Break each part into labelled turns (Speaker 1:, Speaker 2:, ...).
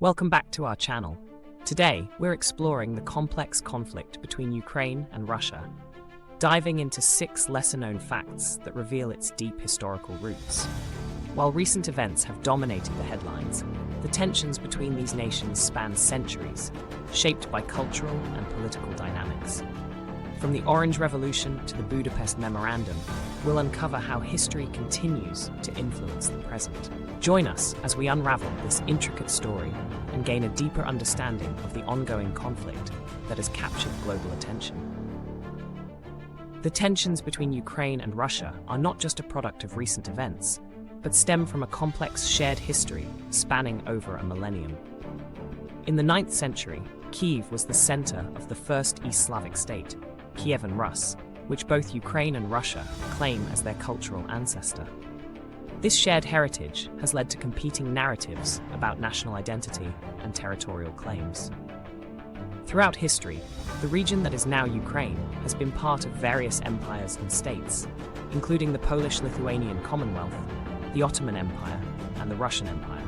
Speaker 1: Welcome back to our channel. Today, we're exploring the complex conflict between Ukraine and Russia, diving into 6 lesser-known facts that reveal its deep historical roots. While recent events have dominated the headlines, the tensions between these nations span centuries, shaped by cultural and political dynamics. From the Orange Revolution to the Budapest Memorandum, we'll uncover how history continues to influence the present. Join us as we unravel this intricate story and gain a deeper understanding of the ongoing conflict that has captured global attention. The tensions between Ukraine and Russia are not just a product of recent events, but stem from a complex shared history spanning over a millennium. In the 9th century, Kyiv was the center of the first East Slavic state, Kievan Rus, which both Ukraine and Russia claim as their cultural ancestor. This shared heritage has led to competing narratives about national identity and territorial claims. Throughout history, the region that is now Ukraine has been part of various empires and states, including the Polish-Lithuanian Commonwealth, the Ottoman Empire, and the Russian Empire.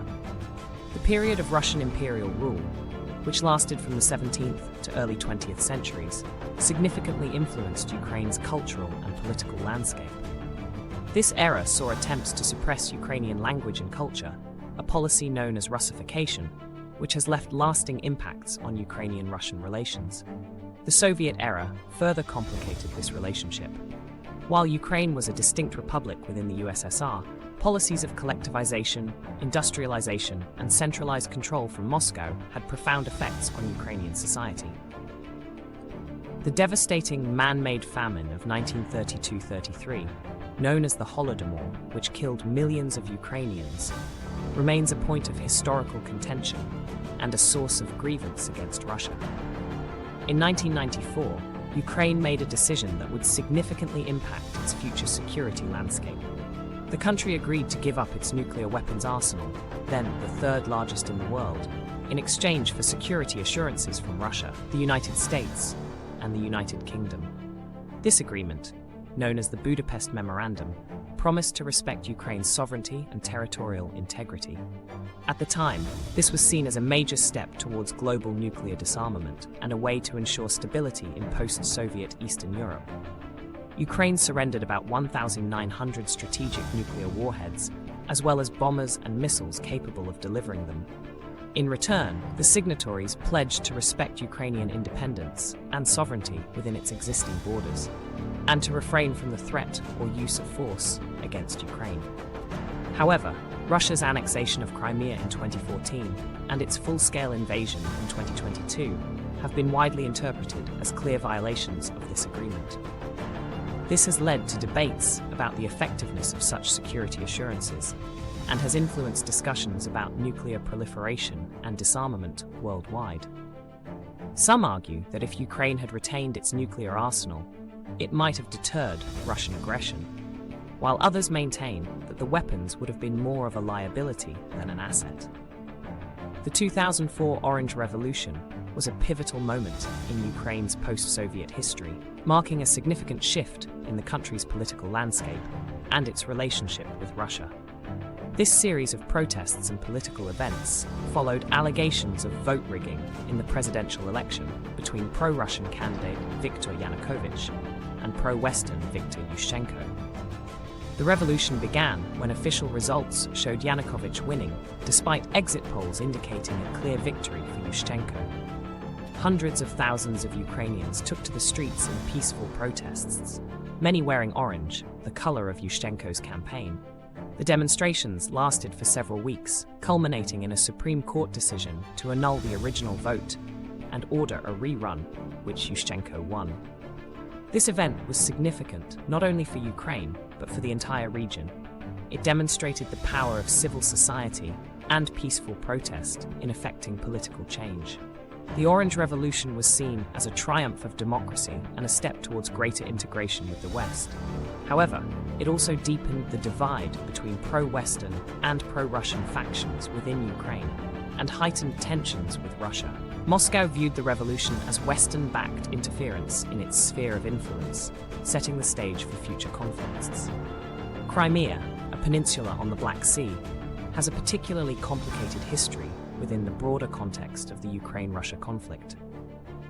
Speaker 1: The period of Russian imperial rule, which lasted from the 17th to early 20th centuries, significantly influenced Ukraine's cultural and political landscape. This era saw attempts to suppress Ukrainian language and culture, a policy known as Russification, which has left lasting impacts on Ukrainian-Russian relations. The Soviet era further complicated this relationship. While Ukraine was a distinct republic within the USSR, policies of collectivization, industrialization, and centralized control from Moscow had profound effects on Ukrainian society. The devastating man-made famine of 1932-33, known as the Holodomor, which killed millions of Ukrainians, remains a point of historical contention and a source of grievance against Russia. In 1994, Ukraine made a decision that would significantly impact its future security landscape. The country agreed to give up its nuclear weapons arsenal, then the third largest in the world, in exchange for security assurances from Russia, the United States, and the United Kingdom. This agreement, known as the Budapest Memorandum, promised to respect Ukraine's sovereignty and territorial integrity. At the time, this was seen as a major step towards global nuclear disarmament and a way to ensure stability in post-Soviet Eastern Europe. Ukraine surrendered about 1,900 strategic nuclear warheads, as well as bombers and missiles capable of delivering them. In return, the signatories pledged to respect Ukrainian independence and sovereignty within its existing borders, and to refrain from the threat or use of force against Ukraine. However, Russia's annexation of Crimea in 2014 and its full-scale invasion in 2022 have been widely interpreted as clear violations of this agreement. This has led to debates about the effectiveness of such security assurances and has influenced discussions about nuclear proliferation and disarmament worldwide. Some argue that if Ukraine had retained its nuclear arsenal, it might have deterred Russian aggression, while others maintain that the weapons would have been more of a liability than an asset. The 2004 Orange Revolution was a pivotal moment in Ukraine's post-Soviet history, marking a significant shift in the country's political landscape and its relationship with Russia. This series of protests and political events followed allegations of vote rigging in the presidential election between pro-Russian candidate Viktor Yanukovych and pro-Western Viktor Yushchenko. The revolution began when official results showed Yanukovych winning, despite exit polls indicating a clear victory for Yushchenko. Hundreds of thousands of Ukrainians took to the streets in peaceful protests, many wearing orange, the color of Yushchenko's campaign. The demonstrations lasted for several weeks, culminating in a Supreme Court decision to annul the original vote and order a rerun, which Yushchenko won. This event was significant not only for Ukraine, but for the entire region. It demonstrated the power of civil society and peaceful protest in effecting political change. The Orange Revolution was seen as a triumph of democracy and a step towards greater integration with the West. However, it also deepened the divide between pro-Western and pro-Russian factions within Ukraine and heightened tensions with Russia. Moscow viewed the revolution as Western-backed interference in its sphere of influence, setting the stage for future conflicts. Crimea, a peninsula on the Black Sea, has a particularly complicated history within the broader context of the Ukraine-Russia conflict.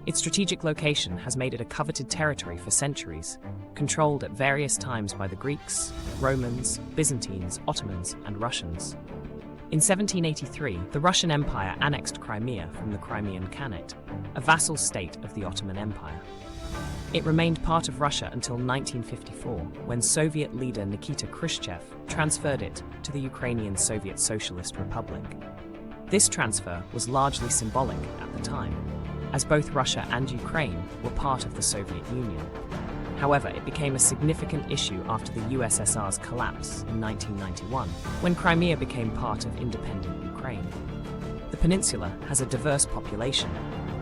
Speaker 1: Its strategic location has made it a coveted territory for centuries, controlled at various times by the Greeks, Romans, Byzantines, Ottomans, and Russians. In 1783, the Russian Empire annexed Crimea from the Crimean Khanate, a vassal state of the Ottoman Empire. It remained part of Russia until 1954, when Soviet leader Nikita Khrushchev transferred it to the Ukrainian Soviet Socialist Republic. This transfer was largely symbolic at the time, as both Russia and Ukraine were part of the Soviet Union. However, it became a significant issue after the USSR's collapse in 1991, when Crimea became part of independent Ukraine. The peninsula has a diverse population,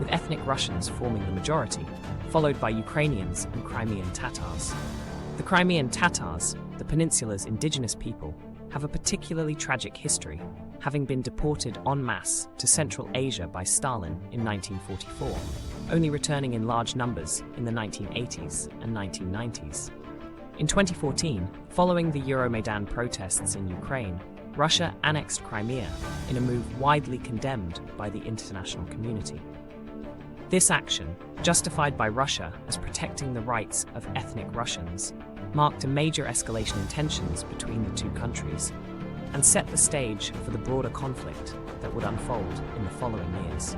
Speaker 1: with ethnic Russians forming the majority, followed by Ukrainians and Crimean Tatars. The Crimean Tatars, the peninsula's indigenous people, have a particularly tragic history, having been deported en masse to Central Asia by Stalin in 1944, only returning in large numbers in the 1980s and 1990s. In 2014, following the Euromaidan protests in Ukraine, Russia annexed Crimea in a move widely condemned by the international community. This action, justified by Russia as protecting the rights of ethnic Russians, marked a major escalation in tensions between the two countries and set the stage for the broader conflict that would unfold in the following years.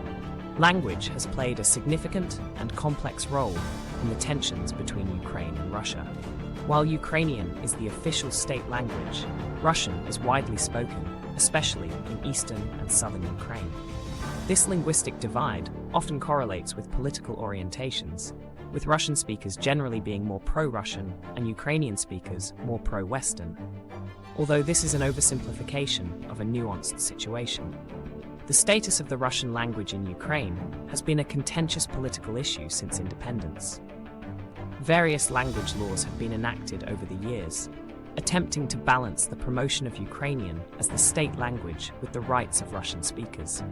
Speaker 1: Language has played a significant and complex role in the tensions between Ukraine and Russia. While Ukrainian is the official state language, Russian is widely spoken, especially in eastern and southern Ukraine. This linguistic divide often correlates with political orientations, with Russian speakers generally being more pro-Russian and Ukrainian speakers more pro-Western. Although this is an oversimplification of a nuanced situation. The status of the Russian language in Ukraine has been a contentious political issue since independence. Various language laws have been enacted over the years, attempting to balance the promotion of Ukrainian as the state language with the rights of Russian speakers.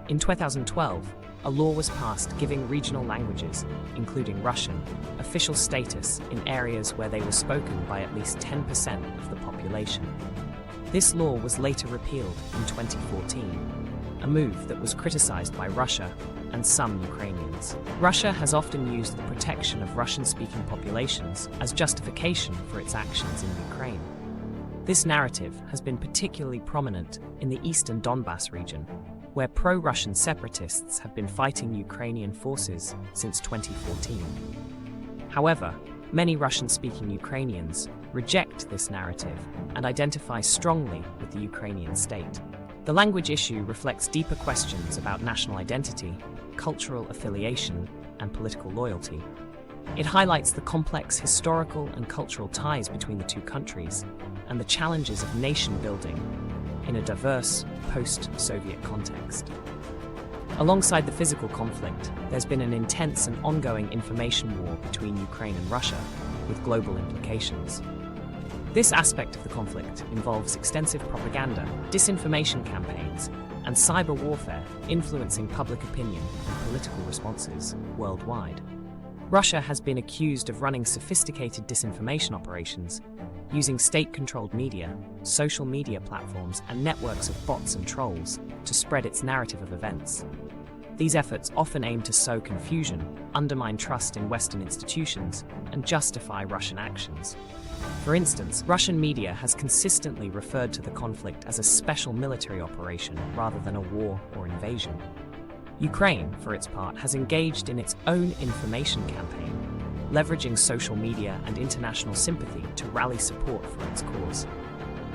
Speaker 1: In 2012, a law was passed giving regional languages, including Russian, official status in areas where they were spoken by at least 10% of the population. This law was later repealed in 2014, a move that was criticized by Russia and some Ukrainians. Russia has often used the protection of Russian-speaking populations as justification for its actions in Ukraine. This narrative has been particularly prominent in the eastern Donbas region, where pro-Russian separatists have been fighting Ukrainian forces since 2014. However, many Russian-speaking Ukrainians reject this narrative and identify strongly with the Ukrainian state. The language issue reflects deeper questions about national identity, cultural affiliation, and political loyalty. It highlights the complex historical and cultural ties between the two countries and the challenges of nation-building in a diverse, post-Soviet context. Alongside the physical conflict, there's been an intense and ongoing information war between Ukraine and Russia, with global implications. This aspect of the conflict involves extensive propaganda, disinformation campaigns, and cyber warfare influencing public opinion and political responses worldwide. Russia has been accused of running sophisticated disinformation operations, using state-controlled media, social media platforms, and networks of bots and trolls to spread its narrative of events. These efforts often aim to sow confusion, undermine trust in Western institutions, and justify Russian actions. For instance, Russian media has consistently referred to the conflict as a special military operation rather than a war or invasion. Ukraine, for its part, has engaged in its own information campaign, leveraging social media and international sympathy to rally support for its cause.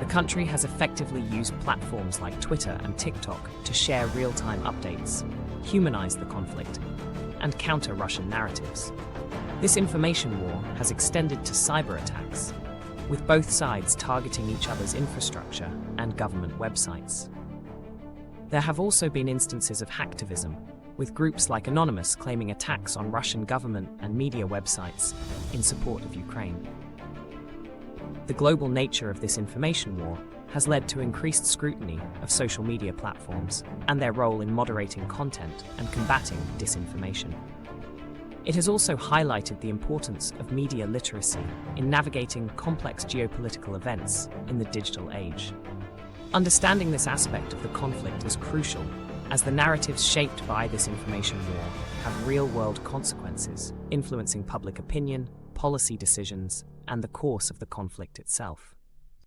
Speaker 1: The country has effectively used platforms like Twitter and TikTok to share real-time updates, humanize the conflict, and counter Russian narratives. This information war has extended to cyber attacks, with both sides targeting each other's infrastructure and government websites. There have also been instances of hacktivism, with groups like Anonymous claiming attacks on Russian government and media websites in support of Ukraine. The global nature of this information war has led to increased scrutiny of social media platforms and their role in moderating content and combating disinformation. It has also highlighted the importance of media literacy in navigating complex geopolitical events in the digital age. Understanding this aspect of the conflict is crucial as the narratives shaped by this information war have real-world consequences, influencing public opinion, policy decisions, and the course of the conflict itself.